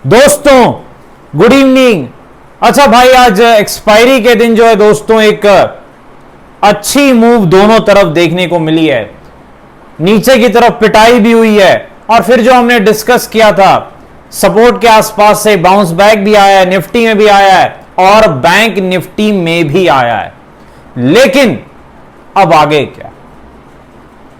दोस्तों good evening. अच्छा भाई, आज एक्सपायरी के दिन जो है दोस्तों एक अच्छी मूव दोनों तरफ देखने को मिली है। नीचे की तरफ पिटाई भी हुई है और फिर जो हमने डिस्कस किया था सपोर्ट के आसपास से बाउंस बैक भी आया है, निफ्टी में भी आया है और बैंक निफ्टी में भी आया है। लेकिन अब आगे क्या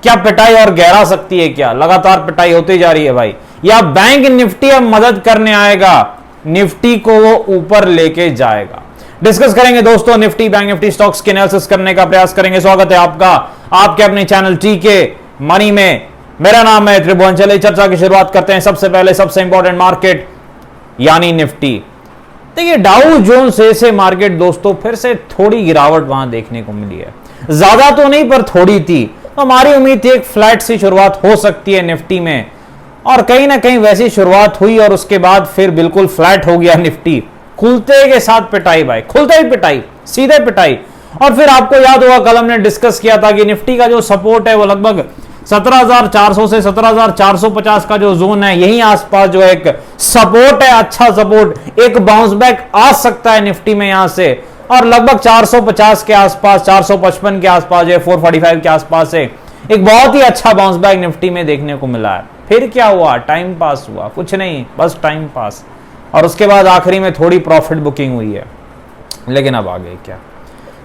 क्या पिटाई और गहरा सकती है? क्या लगातार पिटाई होती जा रही है भाई, या बैंक निफ्टी अब मदद करने आएगा, निफ्टी को वो ऊपर लेके जाएगा? डिस्कस करेंगे दोस्तों निफ्टी बैंक निफ्टी स्टॉक्स के एनालिसिस करने का प्रयास करेंगे। स्वागत है आपका आपके अपने चैनल टीके मनी में। मेरा नाम है त्रिभुवन। चलिए चर्चा की शुरुआत करते हैं। सबसे पहले सबसे इंपॉर्टेंट मार्केट यानी निफ्टी। देखिए डाउ जोन्स से मार्केट दोस्तों फिर से थोड़ी गिरावट वहां देखने को मिली है, ज्यादा तो नहीं पर थोड़ी थी। तो हमारी उम्मीद थी एक फ्लैट सी शुरुआत हो सकती है निफ्टी में, और कहीं ना कहीं वैसी शुरुआत हुई और उसके बाद फिर बिल्कुल फ्लैट हो गया निफ्टी। खुलते के साथ पिटाई भाई, खुलते ही पिटाई, सीधे पिटाई। और फिर आपको याद होगा कल हमने डिस्कस किया था कि निफ्टी का जो सपोर्ट है वो लगभग 17,400 से 17,450 का जो जोन है, यही आसपास जो एक सपोर्ट है, अच्छा सपोर्ट। एक बाउंस बैक आ सकता है निफ्टी में यहां से, और लगभग 450 के आसपास, 455 के आसपास, 445 के आसपास से एक बहुत ही अच्छा बाउंस बैक निफ्टी में देखने को मिला है। फिर क्या हुआ? टाइम पास हुआ, कुछ नहीं, बस टाइम पास। और उसके बाद आखिरी में थोड़ी प्रॉफिट बुकिंग हुई है। लेकिन अब आगे क्या?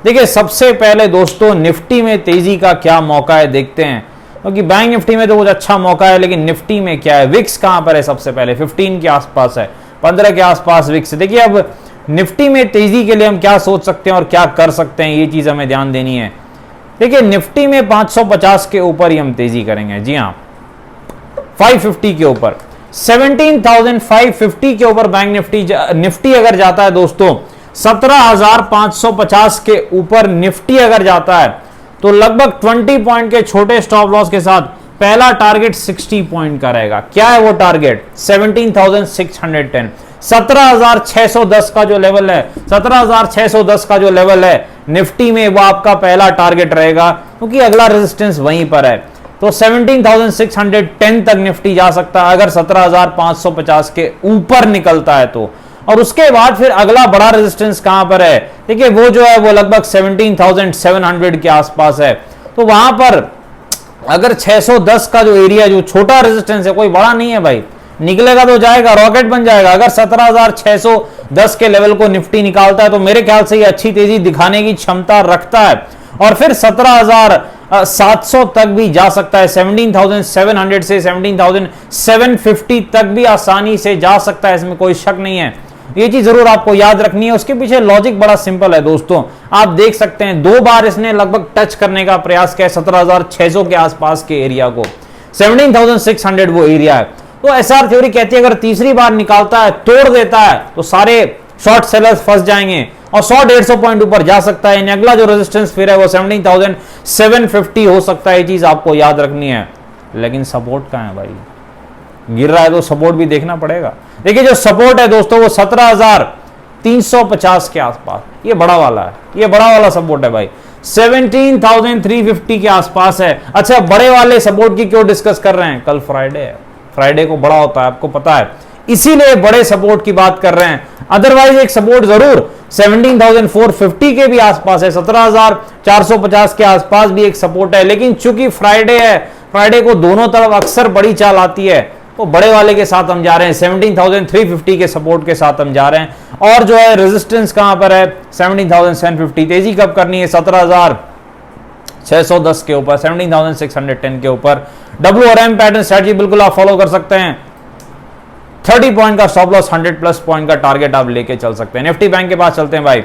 देखिए सबसे पहले दोस्तों निफ्टी में तेजी का क्या मौका है देखते हैं, क्योंकि बैंक निफ्टी में तो कुछ अच्छा मौका है, लेकिन निफ्टी में क्या है? विक्स कहां पर है? सबसे पहले 15 के आसपास है, 15 के आसपास विक्स। देखिए अब निफ्टी में तेजी के लिए हम क्या सोच सकते हैं और क्या कर सकते हैं, ये चीज हमें ध्यान देनी है। देखिए निफ्टी में 550 के ऊपर ही हम तेजी करेंगे। जी हाँ, 550 के ऊपर, 17,550 के ऊपर बैंक निफ्टी अगर जाता है दोस्तों, 17,550 के ऊपर निफ्टी अगर जाता है तो लगभग 20 पॉइंट के छोटे स्टॉप लॉस के साथ पहला टारगेट 60 पॉइंट का रहेगा। क्या है वो टारगेट? 17,610, 17,610 का जो लेवल है, 17,610 का जो लेवल है निफ्टी में, वो आपका पहला टारगेट रहेगा, क्योंकि अगला रेजिस्टेंस वहीं पर है। तो 17,610 तक निफ्टी जा सकता है अगर 17,550 के ऊपर निकलता है तो। और उसके बाद फिर अगला बड़ा रेजिस्टेंस कहां पर है? देखिए वो जो है वो लगभग 17,700 के आसपास है। तो वहां पर अगर 610 का जो एरिया, जो छोटा रेजिस्टेंस है, कोई बड़ा नहीं है भाई, निकलेगा तो जाएगा, रॉकेट बन जाएगा। अगर 17,610 के लेवल को निफ्टी निकालता है तो मेरे ख्याल से ये अच्छी तेजी दिखाने की क्षमता रखता है, और फिर 17,700 तक भी जा सकता है। 17,700 से 17,750 तक भी आसानी से जा सकता है, इसमें कोई शक नहीं है। ये चीज जरूर आपको याद रखनी है। उसके पीछे लॉजिक बड़ा सिंपल है दोस्तों। आप देख सकते हैं 2 बार इसने लगभग टच करने का प्रयास किया 17,600 के आसपास के एरिया को, 17,600 वो एरिया है। तो एसआर थ्योरी कहती है अगर तीसरी बार निकालता है, तोड़ देता है, तो सारे शॉर्ट सेलर्स फंस जाएंगे और 100-150 पॉइंट ऊपर जा सकता है। यानी अगला जो रेजिस्टेंस फिर है वो 17,750 हो सकता है। ये चीज आपको याद रखनी है। लेकिन सपोर्ट कहां है भाई? गिर रहा है तो सपोर्ट भी देखना पड़ेगा। देखिए जो सपोर्ट है दोस्तों वो 17,350 के आसपास, ये बड़ा वाला है, ये बड़ा वाला सपोर्ट है भाई। 17,350 के आसपास है। अच्छा, बड़े वाले सपोर्ट की क्यों डिस्कस कर रहे हैं? कल फ्राइडे है, फ्राइडे को बड़ा होता है, आपको पता है, इसीलिए बड़े सपोर्ट की बात कर रहे हैं। अदरवाइज एक सपोर्ट जरूर 17,450 के भी आसपास है, 17,450 के आसपास भी एक सपोर्ट है। लेकिन चूंकि फ्राइडे है, फ्राइडे को दोनों तरफ अक्सर बड़ी चाल आती है, तो बड़े वाले के साथ हम जा रहे हैं, 17,350 के सपोर्ट के साथ हम जा रहे हैं। और जो है रेजिस्टेंस कहां पर है? 17,750। तेजी कब करनी है? 17,610 के ऊपर, 17,610 के ऊपर। WRM पैटर्न स्ट्रेटजी बिल्कुल आप फॉलो कर सकते हैं। 30 पॉइंट का स्टॉप लॉस, 100+ पॉइंट का टारगेट आप लेके चल सकते हैं। निफ्टी बैंक के पास चलते हैं भाई।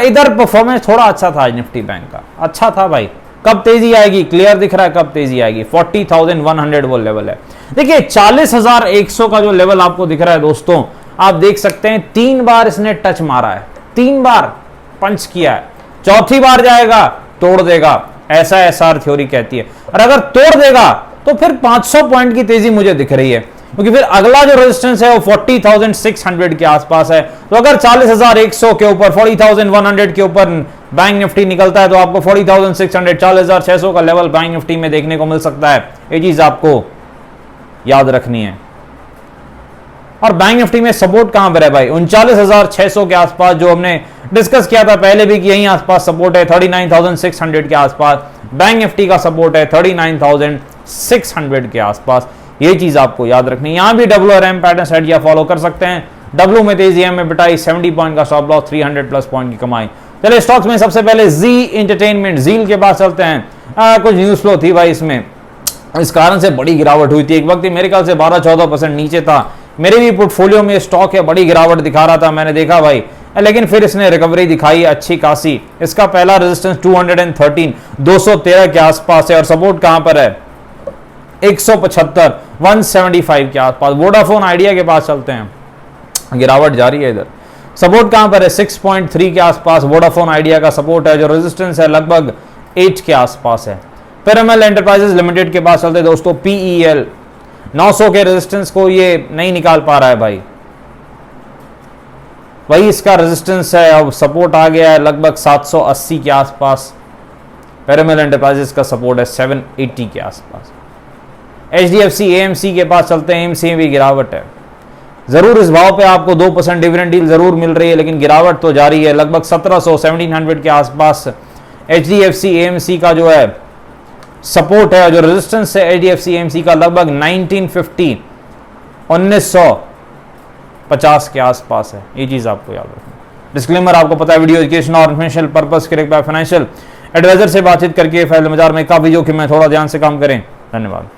इधर परफॉर्मेंस थोड़ा अच्छा था निफ्टी बैंक का, अच्छा था भाई। कब तेजी आएगी? क्लियर दिख रहा है कब तेजी आएगी। 40,100 वो लेवल है। देखिए 40,100 का जो लेवल आपको दिख रहा है दोस्तों, आप देख सकते हैं 3 बार इसने टच मारा है, 3 बार पंच किया है। चौथी बार जाएगा, तोड़ देगा, ऐसा एसआर थ्योरी कहती है। और अगर तोड़ देगा तो फिर 500 पॉइंट की तेजी मुझे दिख रही है, क्योंकि फिर अगला जो रेजिस्टेंस है वो 40,600 के आसपास है। तो अगर 40,100 के ऊपर, 40,100 के ऊपर बैंक निफ्टी निकलता है तो आपको 40,600, 40,600 का लेवल बैंक निफ्टी में देखने को मिल सकता है। ये चीज आपको याद रखनी है। और बैंक निफ्टी में सपोर्ट कहां पर है भाई? 39,600 के आसपास, जो हमने डिस्कस किया था पहले भी कि यहीं आसपास सपोर्ट है। 39,600 के आसपास बैंक निफ्टी का सपोर्ट है, 39,600 के आसपास। ये चीज आपको याद रखनी है। यहां भी WRM पैटर्न स्ट्रेटजी फॉलो कर सकते हैं। डब्ल्यू में तेजी, एम में बिटाई, 70 पॉइंट का स्टॉप लॉस, 300 प्लस पॉइंट की कमाई। चलिए स्टॉक्स में सबसे पहले जी एंटरटेनमेंट, जील के पास चलते हैं। कुछ न्यूज फ्लो थी भाई इसमें, इस कारण से बड़ी गिरावट हुई थी। एक वक्त मेरे ख्याल से 12-14% नीचे था। मेरे भी पोर्टफोलियो में स्टॉक है, बड़ी गिरावट दिखा रहा था, मैंने देखा भाई, लेकिन फिर इसने रिकवरी दिखाई अच्छी खासी। इसका पहला रेजिस्टेंस 213 213 के आसपास है और सपोर्ट कहां पर है? 175 175 के आसपास। वोडाफोन आइडिया के पास चलते हैं, गिरावट जारी है इधर। सपोर्ट कहां पर है? 6.3 के आसपास वोडाफोन आइडिया का सपोर्ट है, जो रेजिस्टेंस है लगभग 8 के आसपास है। पिरामल एंटरप्राइजेस लिमिटेड के पास चलते हैं दोस्तों, PEL 900 के रेजिस्टेंस को ये नहीं निकाल पा रहा है भाई, वही इसका रेजिस्टेंस है। अब सपोर्ट आ गया है लगभग 780 के आसपास। पिरामल एंटरप्राइजेस का सपोर्ट है 780 के आसपास। HDFC AMC के पास चलते हैं, AMC में भी गिरावट है। जरूर इस भाव पे आपको 2% डिविडेंड डील जरूर मिल रही है, लेकिन गिरावट तो जारी है। लगभग 1700 के आसपास HDFC AMC का जो है सपोर्ट है, जो रेजिस्टेंस है HDFC AMC का लगभग 1950 के आसपास है। ये चीज आपको याद रखना। डिस्क्लेमर आपको पता है, वीडियो एजुकेशन और इन्फॉर्मेशनल पर्पस के फाइनेंशियल एडवाइजर से बातचीत करके फाइल बाजार में काफी जोखिम है, थोड़ा ध्यान से काम करें। धन्यवाद।